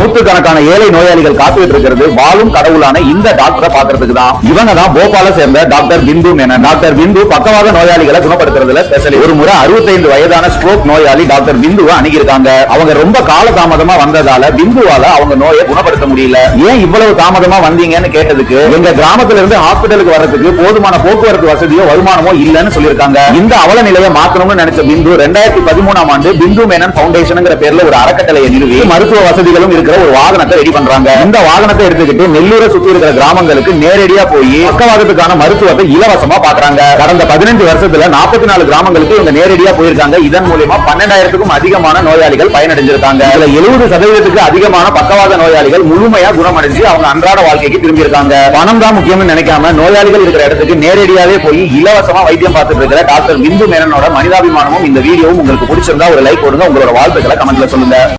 நூற்றுக்கணக்கான ஏழை நோயாளிகள் காத்துட்டு இருக்கிறது வாழும் கடவுளான இந்த டாக்டரை பாக்குறதுக்கு தான். இவங்க தான் போபாலை சேர்ந்த டாக்டர் பிந்து மேனன். டாக்டர் பிந்து பக்கவாத நோயாளிகளை குணப்படுத்துறதுல ஸ்பெஷல். ஒரு முறை 65 வயதான ஸ்ட்ரோக் நோயாளி டாக்டர் பிந்துவை அணுகிருக்காங்க. அவங்க ரொம்ப கால தாமதமா வந்ததால பிந்துவால அவங்க நோயை குணப்படுத்த முடியல. ஏன் இவ்வளவு தாமதமா வந்தீங்கன்னு கேட்டதுக்கு, எங்க கிராமத்துல இருந்து ஹாஸ்பிட்டலுக்கு வர்றதுக்கு போதுமான போக்குவரத்து வசதியோ வருமானமோ இல்லன்னு சொல்லிருக்காங்க. இந்த அவல நிலையை மாற்றணும்னு நினைச்ச பிந்து 2013ஆம் ஆண்டு பிந்து மேனன் பவுண்டேஷன் பேர்ல ஒரு அறக்கட்டளையை நிறுவி மருத்துவ வசதிகளும் இருக்கிற ஒரு வாகனத்தை ரெடி பண்றாங்க. இந்த வாகனத்தை எடுத்துக்கிட்டு நெல்லூரை சுத்தி இருக்கிற கிராமங்களுக்கு நேரடியா போய் பக்கவாதத்துக்கான மருத்துவத்தை இலவசமா பாக்குறாங்க. கடந்த 15 வருஷத்துல 44 கிராமங்களுக்கு இவங்க நேரடியா போயிருக்காங்க. இதன் மூலமா 12,000க்கும் அதிகமான நோயாளிகள் பயனடைஞ்சிருக்காங்க. 70% அதிகமான பக்கவாத நோயாளிகள் முழுமையா குணமடைஞ்சு அவங்க அன்றாட வாழ்க்கைக்கு திரும்பி இருக்காங்க. பணம் தான் முக்கியம்னு நினைக்காம நோயாளிகள் இருக்கிற இடத்துக்கு நேரடியாவே போய் இலவசமா வைத்தியம் பார்த்துட்டு இருக்கிற டாக்டர் பிந்து மேனனோட மனிதாபிமானமும் இந்த வீடியோவும் உங்களுக்கு பிடிச்சிருந்தா ஒரு லைக் கொடுங்க. உங்களோட வாழ்த்துக்களை கமெண்ட்ல சொல்லுங்க.